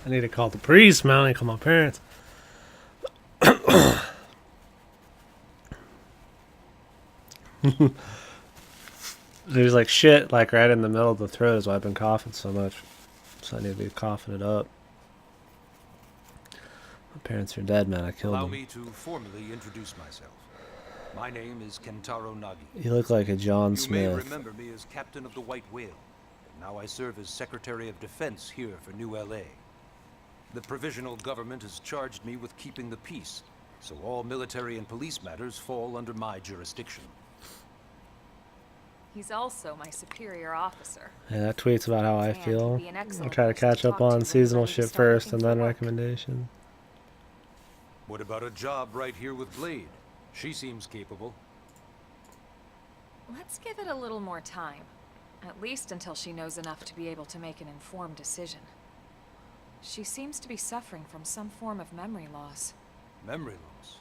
I need to call the priest, man. I need to call my parents. There's like shit like right in the middle of the throat is why I've been coughing so much. So I need to be coughing it up. My parents are dead, man. I killed them. Allow me to formally introduce myself. My name is Kentaro Nagi. You look like a John Smith. You may remember me as Captain of the White Whale. And now I serve as Secretary of Defense here for New LA. The provisional government has charged me with keeping the peace, so all military and police matters fall under my jurisdiction. He's also my superior officer. Yeah, that tweet's about how I And feel. he'd be an I'll excellent try to person catch up talk to on when you're seasonal ready to shit start first looking and for then work. recommendation. What about a job right here with Blade? She seems capable. Let's give it a little more time. At least until she knows enough to be able to make an informed decision. She seems to be suffering from some form of memory loss. Memory loss?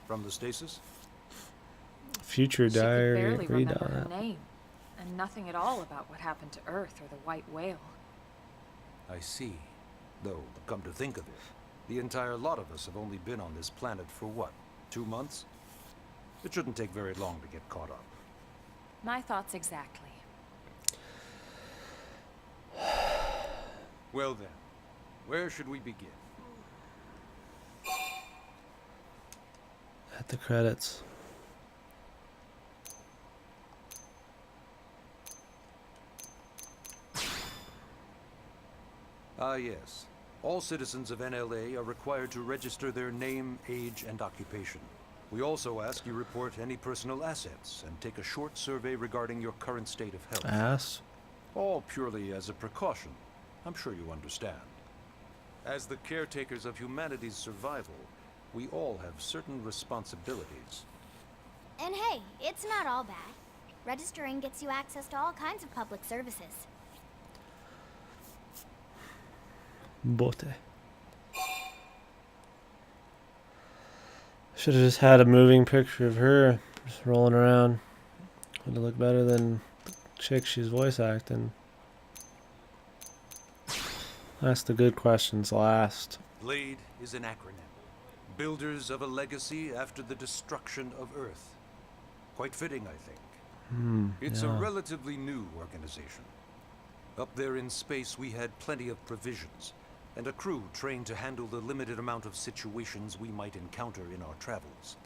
From the stasis? Future She could diary. barely Read remember on her it. name, and nothing at all about what happened to Earth or the White Whale. I see. Though, come to think of it, the entire lot of us have only been on this planet for what, 2 months? It shouldn't take very long to get caught up. My thoughts exactly. Well then, where should we begin? At the credits. Ah yes. All citizens of NLA are required to register their name, age, and occupation. We also ask you report any personal assets and take a short survey regarding your current state of health. Ass. All purely as a precaution. I'm sure you understand. As the caretakers of humanity's survival, we all have certain responsibilities. And hey, it's not all bad. Registering gets you access to all kinds of public services. Bote. Should have just had a moving picture of her just rolling around. Would have looked better than the chick she's voice acting. Ask the good questions last. BLADE is an acronym. Builders of a legacy after the destruction of Earth. Quite fitting, I think. It's a relatively new organization. Up there in space, we had plenty of provisions, and a crew trained to handle the limited amount of situations we might encounter in our travels.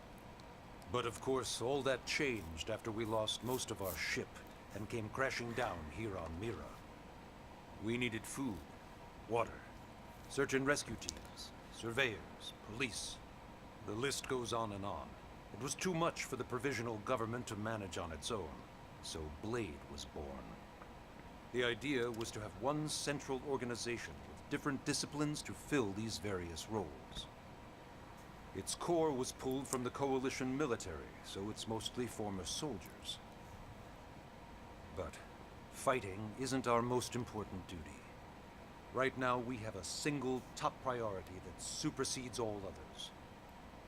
But of course, all that changed after we lost most of our ship and came crashing down here on Mira. We needed food, water, search and rescue teams, surveyors, police. The list goes on and on. It was too much for the provisional government to manage on its own, so BLADE was born. The idea was to have one central organization with different disciplines to fill these various roles. Its core was pulled from the Coalition military, so it's mostly former soldiers. But fighting isn't our most important duty. Right now, we have a single top priority that supersedes all others.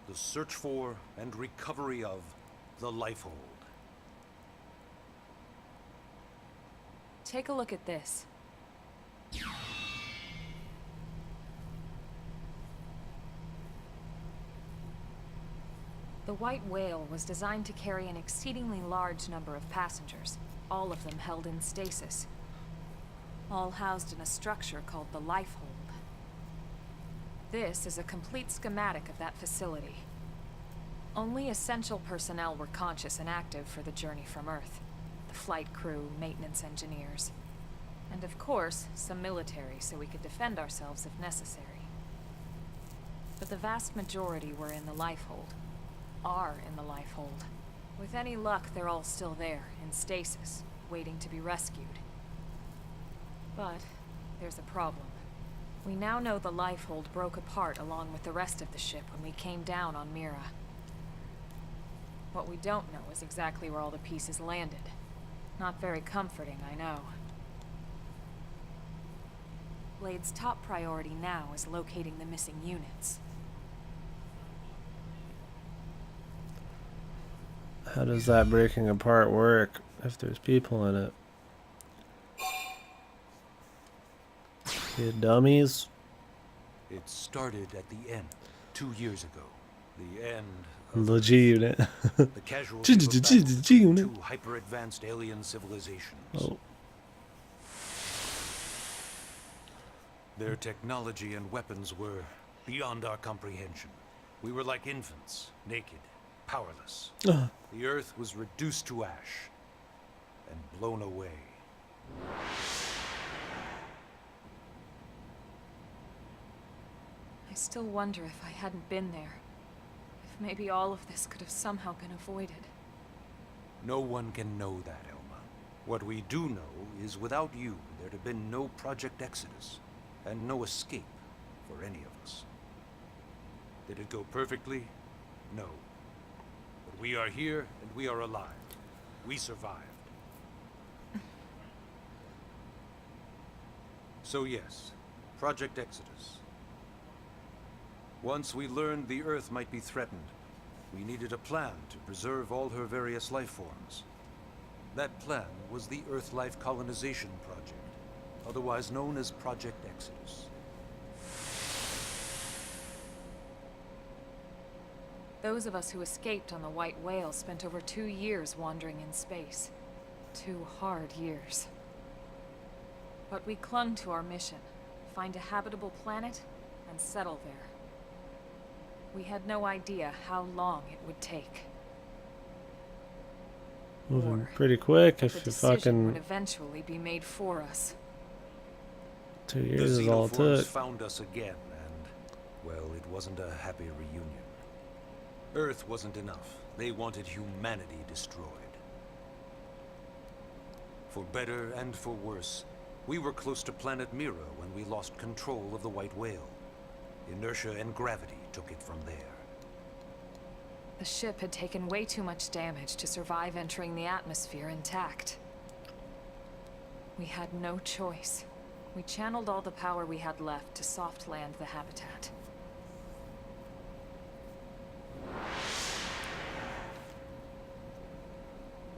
The search for and recovery of the Lifehold. Take a look at this. The White Whale was designed to carry an exceedingly large number of passengers, all of them held in stasis, all housed in a structure called the Lifehold. This is a complete schematic of that facility. Only essential personnel were conscious and active for the journey from Earth. The flight crew, maintenance engineers, and of course, some military so we could defend ourselves if necessary. But the vast majority were in the Lifehold. Are in the Lifehold. With any luck, they're all still there, in stasis, waiting to be rescued. But there's a problem. We now know the Lifehold broke apart along with the rest of the ship when we came down on Mira. What we don't know is exactly where all the pieces landed. Not very comforting, I know. Blade's top priority now is locating the missing units. How does that breaking apart work if there's people in it? You dummies. It started at the end, 2 years ago. The end of Legit. the casualty of a battle between two hyper-advanced alien civilizations. Oh. Their technology and weapons were beyond our comprehension. We were like infants, naked, powerless. The Earth was reduced to ash and blown away. I still wonder if I hadn't been there. If maybe all of this could have somehow been avoided. No one can know that, Elma. What we do know is without you, there'd have been no Project Exodus, and no escape for any of us. Did it go perfectly? No. But we are here, and we are alive. We survived. So yes, Project Exodus. Once we learned the Earth might be threatened, we needed a plan to preserve all her various life forms. That plan was the Earth Life Colonization Project, otherwise known as Project Exodus. Those of us who escaped on the White Whale spent over 2 years wandering in space. 2 hard years. But we clung to our mission, find a habitable planet and settle there. We had no idea how long it would take. Moving Or pretty quick the if you decision would fucking eventually be made for us. 2 The years is all it Xenoforms took. found us again, and, well, it wasn't a happy reunion. Earth wasn't enough. They wanted humanity destroyed. For better and for worse, we were close to planet Mira when we lost control of the White Whale. Inertia and gravity took it from there. The ship had taken way too much damage to survive entering the atmosphere intact. We had no choice. We channeled all the power we had left to soft land the habitat.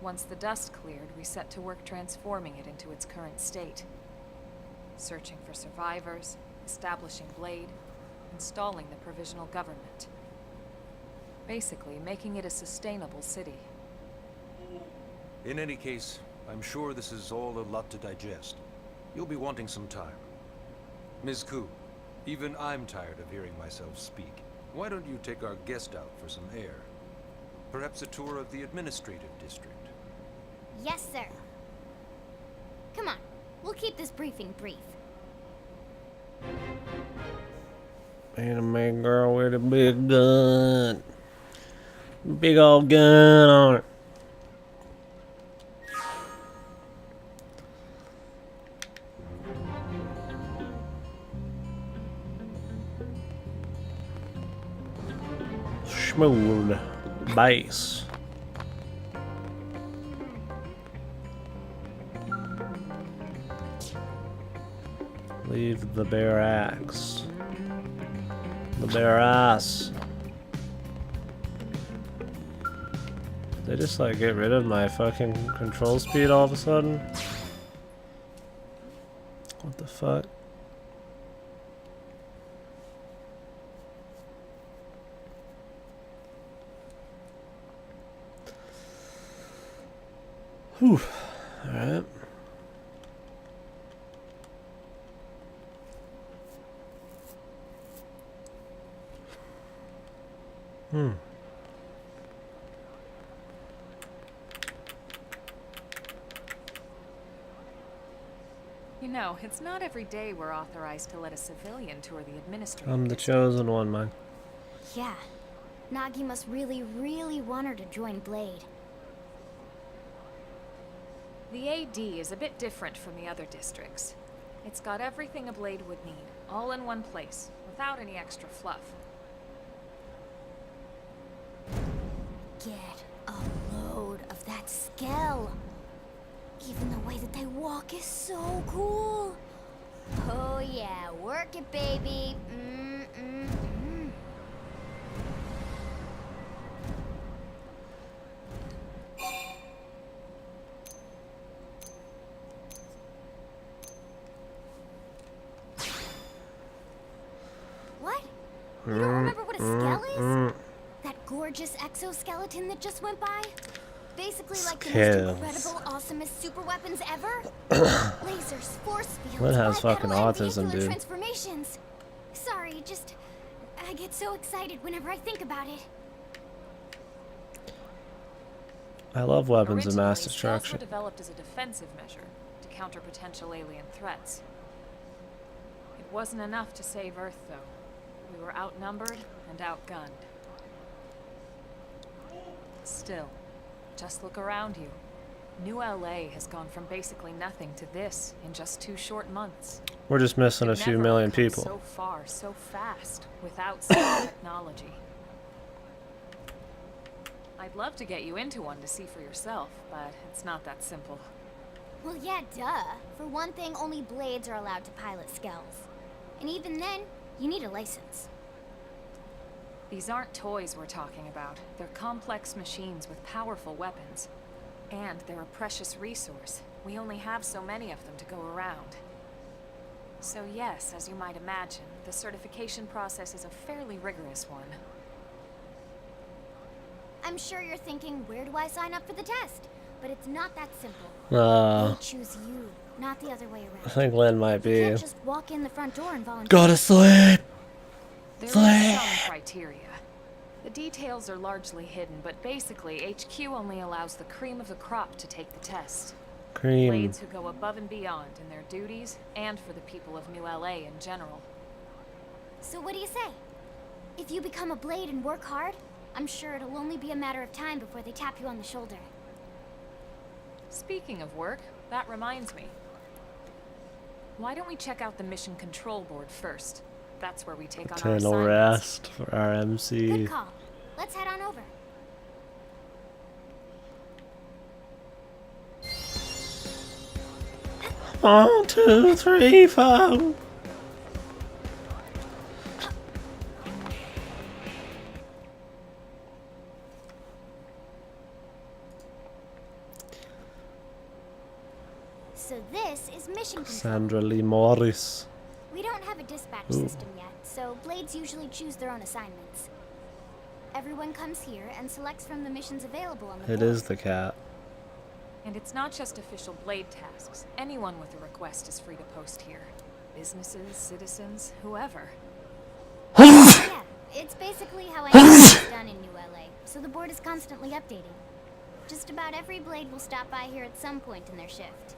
Once the dust cleared, we set to work transforming it into its current state. Searching for survivors, establishing Blade, installing the provisional government. Basically, making it a sustainable city. In any case, I'm sure this is all a lot to digest. You'll be wanting some time. Ms. Ku, even I'm tired of hearing myself speak. Why don't you take our guest out for some air? Perhaps a tour of the administrative district. Yes, sir. Come on, we'll keep this briefing brief. Anime girl with a big gun. Big old gun on it. Smooth bass. Leave the bare axe. The bare ass. They just like get rid of my fucking control speed all of a sudden? What the fuck? Whew. Alright. You know, it's not every day we're authorized to let a civilian tour the administrative I'm the district. chosen one, man. Yeah. Nagi must really, really want her to join Blade. The AD is a bit different from the other districts. It's got everything a Blade would need, all in one place, without any extra fluff. Get a load of that scale. Even the way that they walk is so cool. Oh yeah, work it, baby. You don't remember what a skell is? That gorgeous exoskeleton that just went by? Basically like the most incredible, awesomest super weapons ever. Lasers, force fields, Lynn has fucking bipedal and autism, vehicular dude. transformations. Sorry, just I get so excited whenever I think about it. I love weapons of mass Originally, skells destruction. were developed as a defensive measure to counter potential alien threats. It wasn't enough to save Earth, though. We were outnumbered and outgunned. Still, just look around you. New LA has gone from basically nothing to this in just 2 short months. We're just missing a We've few never million come people. So far, so fast, without such technology. I'd love to get you into one to see for yourself, but it's not that simple. Well, yeah, duh. For one thing, only blades are allowed to pilot skells. And even then, you need a license. These aren't toys we're talking about. They're complex machines with powerful weapons. And they're a precious resource. We only have so many of them to go around. So yes, as you might imagine, the certification process is a fairly rigorous one. I'm sure you're thinking, where do I sign up for the test? But it's not that simple. They choose you, not the other way I around. think Lynn might You be. can't just walk in the front door and volunteer. Go to sleep! There is some criteria. The details are largely hidden, but basically, HQ only allows the cream of the crop to take the test. Cream. Blades who go above and beyond in their duties, and for the people of New LA in general. So what do you say? If you become a blade and work hard, I'm sure it'll only be a matter of time before they tap you on the shoulder. Speaking of work, that reminds me. Why don't we check out the mission control board first? That's where we take on our Eternal assignments. rest for our MC. Good call. Let's head on over. One, two, three, four. So this is mission control. Sandra Lee Morris. We don't have a dispatch system yet, so blades usually choose their own assignments. Everyone comes here and selects from the missions available on the It board. is the cat. And it's not just official blade tasks. Anyone with a request is free to post here. Businesses, citizens, whoever. Yeah, it's basically how anything is done in New LA, so the board is constantly updating. Just about every blade will stop by here at some point in their shift.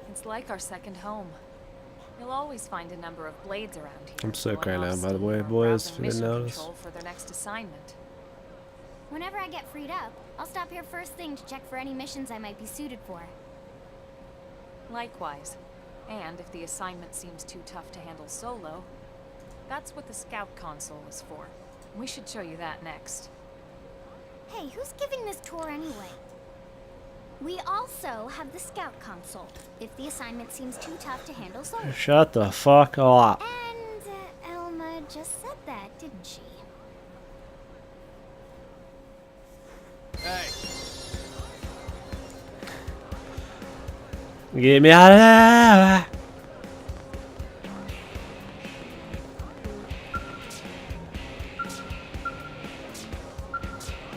It's like our second home. You'll always find a number of blades around here. I'm sick going right off now, by the steam way, or boys, browsing if you didn't mission notice. control for their next assignment. Whenever I get freed up, I'll stop here first thing to check for any missions I might be suited for. Likewise. And if the assignment seems too tough to handle solo, that's what the scout console is for. We should show you that next. Hey, who's giving this tour anyway? We also have the scout console, if the assignment seems too tough to handle solo. Shut the fuck up. And Elma just said that, didn't she? Hey, Get me out of there.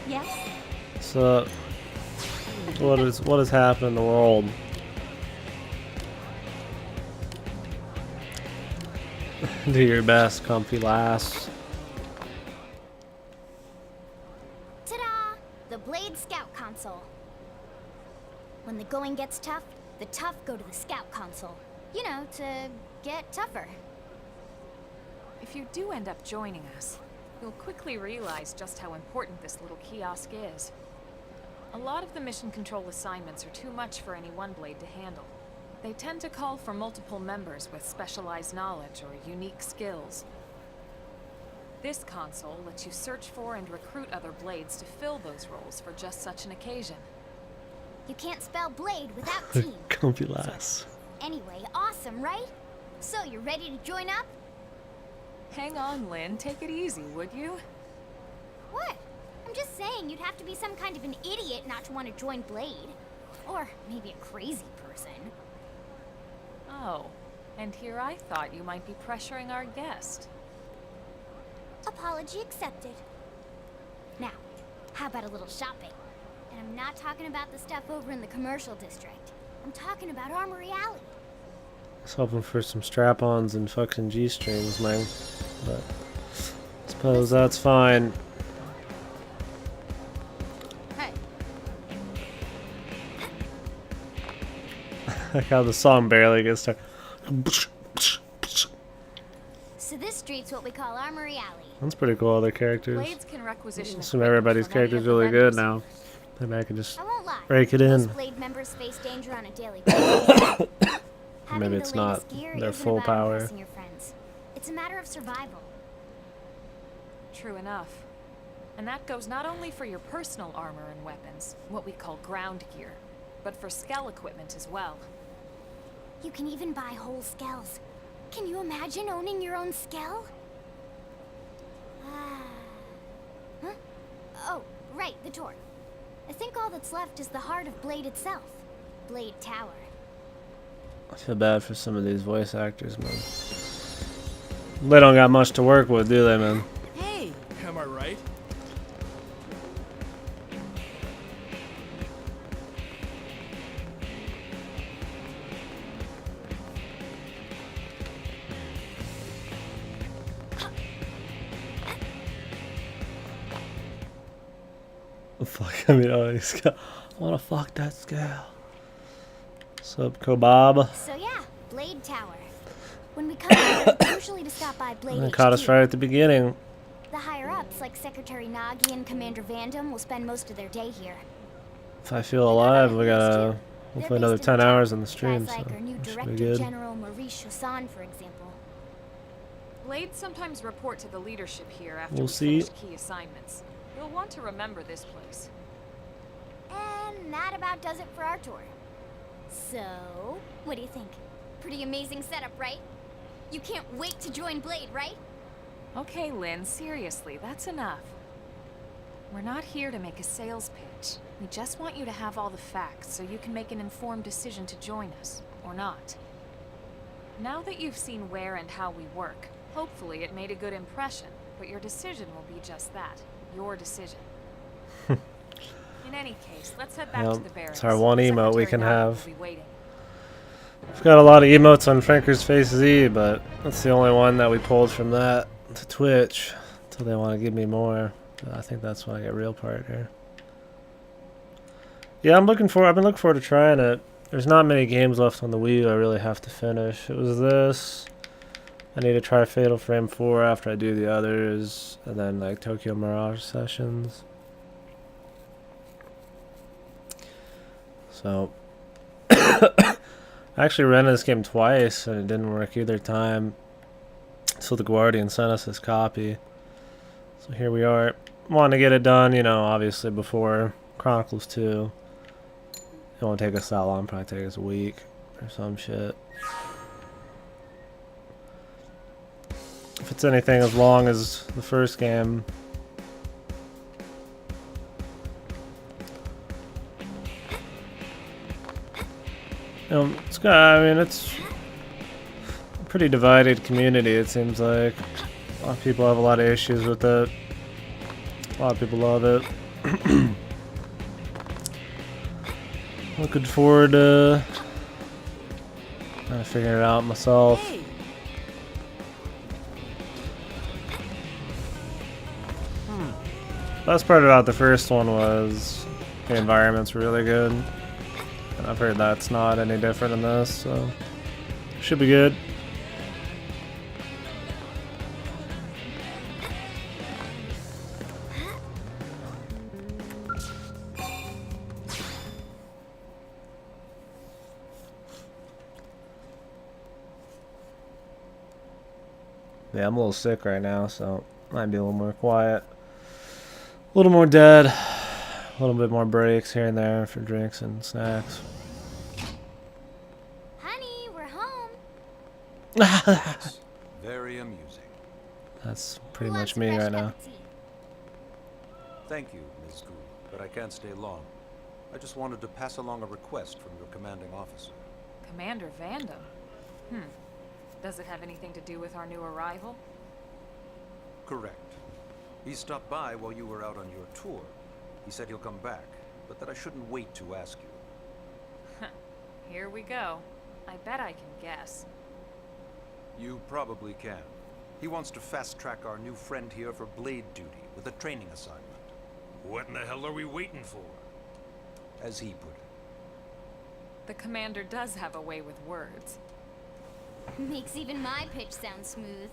Yes? So, what is happening in the world? Do your best, comfy lass. Ta-da! The Blade Scout Console. When the going gets tough, the tough go to the Scout Console. You know, to get tougher. If you do end up joining us, you'll quickly realize just how important this little kiosk is. A lot of the mission control assignments are too much for any one blade to handle. They tend to call for multiple members with specialized knowledge or unique skills. This console lets you search for and recruit other blades to fill those roles for just such an occasion. You can't spell blade without team. Comfy lass. Anyway, awesome, right? So, you ready to join up? Hang on, Lynn. Take it easy, would you? What? I'm just saying you'd have to be some kind of an idiot not to want to join Blade. Or maybe a crazy person. Oh, and here I thought you might be pressuring our guest. Apology accepted. Now, how about a little shopping? And I'm not talking about the stuff over in the commercial district. I'm talking about Armory Alley. I was hoping for some strap-ons and fucking G-strings, man. But I suppose that's fine. Hey. Like how the song barely gets started. So this street's what we call Armory Alley. That's pretty cool, other characters. Blades can requisition Assume equipment everybody's from any character's of the really good vendors now. here. Maybe I can just I won't lie. break it Most in. Blade members face danger on a daily basis. Having Maybe the it's not latest gear their isn't full about power. impressing your friends. It's a matter of survival. True enough. And that goes not only for your personal armor and weapons, what we call ground gear, but for skell equipment as well. You can even buy whole skells. Can you imagine owning your own skell? Huh? Oh, right, the door. I think all that's left is the heart of Blade itself. Blade Tower. I feel bad for some of these voice actors, man. They don't got much to work with, do they, man? Hey, am I right? Fuck, I mean, oh, he's got, I wanna fuck that scale. What's up, Kobab? So yeah, Blade Tower. When we come here, it's usually to stop by Blade They HQ. caught us right at the beginning. The higher-ups, like Secretary Nagi and Commander Vandam, will spend most of their day here. If I feel alive, we gotta hopefully another 10 hours on the stream, Guys so like our new that should be Director good. General Maurice Chassan, for example. Blades sometimes report to the leadership here after We'll we see. finish key assignments. You'll want to remember this place. And that about does it for our tour. So, what do you think? Pretty amazing setup, right? You can't wait to join Blade, right? Okay, Lynn, seriously, that's enough. We're not here to make a sales pitch. We just want you to have all the facts so you can make an informed decision to join us, or not. Now that you've seen where and how we work, hopefully it made a good impression, but your decision will be just that, your decision. In any case, let's head back Well, to the barracks. it's our one emote we Secretary can Nagi have. will be waiting. We've got a lot of emotes on Franker's Face Z, but that's the only one that we pulled from that to Twitch until they want to give me more. I think that's when I get real part here. Yeah, I've been looking forward to trying it. There's not many games left on the Wii U I really have to finish. It was this. I need to try Fatal Frame 4 after I do the others, and then like Tokyo Mirage Sessions. So I actually rented this game twice and it didn't work either time. So the Guardian sent us his copy. So here we are. Want to get it done, you know, obviously before Chronicles 2. It won't take us that long, probably take us a week or some shit. If it's anything as long as the first game. It's got, I mean, it's a pretty divided community, it seems like. A lot of people have a lot of issues with it. A lot of people love it. Looking forward to kind of figuring it out myself. Hey, Best part about the first one was the environment's really good. And I've heard that's not any different in this, so should be good. Yeah, I'm a little sick right now, so might be a little more quiet. A little more dead. A little bit more breaks here and there for drinks and snacks. Honey, we're home. Yes, very amusing. That's pretty Who much wants a me fresh right cup now. of tea? Thank you, Ms. Gould, but I can't stay long. I just wanted to pass along a request from your commanding officer. Commander Vandam? Does it have anything to do with our new arrival? Correct. He stopped by while you were out on your tour. He said he'll come back, but that I shouldn't wait to ask you. Here we go. I bet I can guess. You probably can. He wants to fast-track our new friend here for blade duty with a training assignment. What in the hell are we waiting for? As he put it. The commander does have a way with words. Makes even my pitch sound smooth.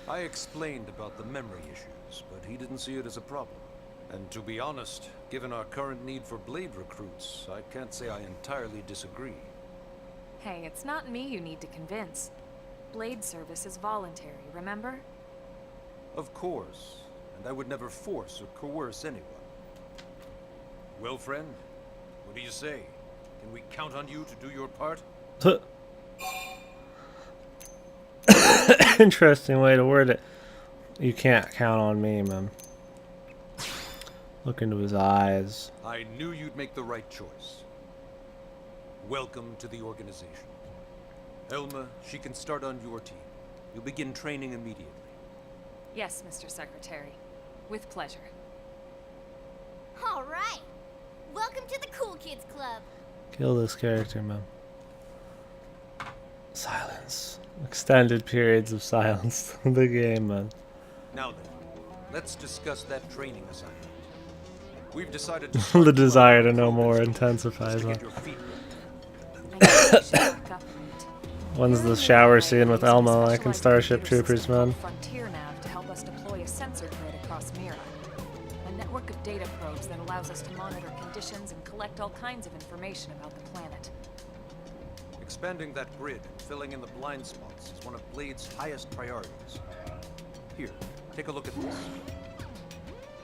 I explained about the memory issues, but he didn't see it as a problem. And to be honest, given our current need for blade recruits, I can't say I entirely disagree. Hey, it's not me you need to convince. Blade service is voluntary, remember? Of course, and I would never force or coerce anyone. Well, friend, what do you say? Can we count on you to do your part? Interesting way to word it. You can't count on me, man. Look into his eyes. I knew you'd make the right choice. Welcome to the organization. Elma, she can start on your team. You'll begin training immediately. Yes, Mr. Secretary. With pleasure. All right. Welcome to the Cool Kids Club. Kill this character, man. Silence. Extended periods of silence. The game, man. Now then, let's discuss that training assignment. We've decided to The desire to know more intensifies. to Huh? get your feet wet. I guess we should back up a bit. When's the shower scene with Elmo like in Starship Troopers, man? Frontier Nav to help us deploy a sensor grid across Mira. A network of data probes that allows us to monitor conditions and collect all kinds of information about the planet. Expanding that grid and filling in the blind spots is one of Blade's highest priorities. Here, take a look at this.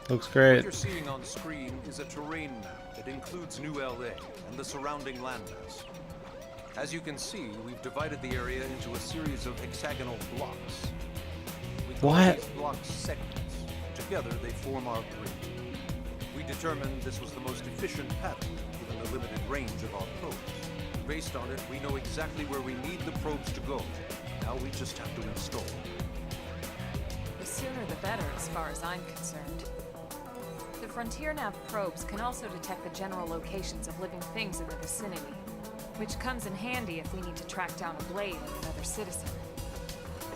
Looks What great. you're seeing on screen is a terrain map that includes New LA and the surrounding landmass. As you can see, we've divided the area into a series of hexagonal blocks. We call What? these blocks segments. Together, they form our grid. We determined this was the most efficient pattern, given the limited range of our probes. Based on it, we know exactly where we need the probes to go. Now we just have to install them. The sooner the better, as far as I'm concerned. The Frontier Nav probes can also detect the general locations of living things in the vicinity, which comes in handy if we need to track down a blade of another citizen.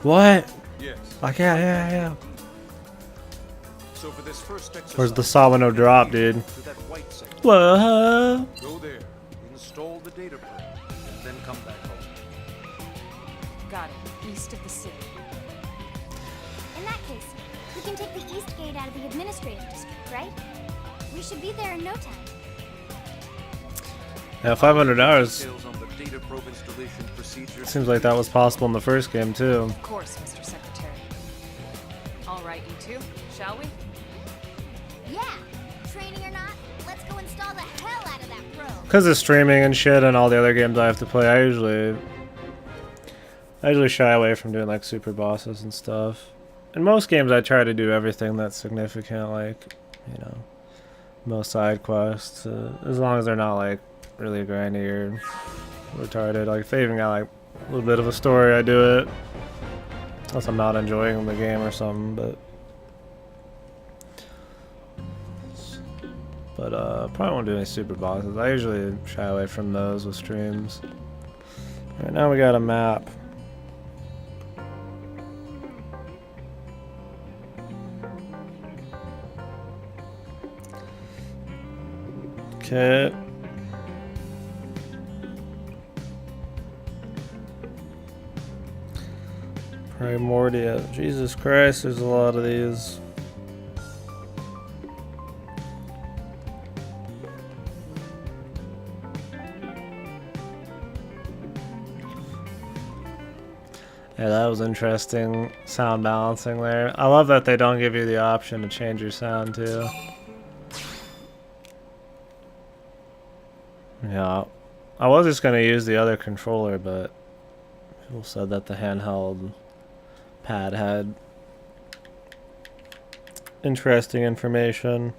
What? Yes. Like, yeah. So for this first exercise, Where's the Sawano drop, dude? to that white segment. Whoa. Go there, install the data probe, and then come back home. Got it. East of the city. In that case, we can take the east gate out of the administrative district, right? We should be there in no time. Yeah, 500 hours. Details on the data probe installation procedure. Seems like that was possible in the first game, too. Of course, Mr. Secretary. All right, you two, shall we? Yeah. Training or not, let's go install the hell out of that probe. Because of streaming and shit and all the other games I have to play, I usually shy away from doing like super bosses and stuff. In most games I try to do everything that's significant, like, you know, most side quests, as long as they're not like really grindy or retarded. Like if they even got like a little bit of a story, I do it. Unless I'm not enjoying the game or something, but probably won't do any super bosses. I usually shy away from those with streams. Right now we got a map. Okay. Primordia. Jesus Christ, there's a lot of these. Yeah, that was interesting sound balancing there. I love that they don't give you the option to change your sound too. Yeah, I was just gonna use the other controller, but people said that the handheld pad had interesting information.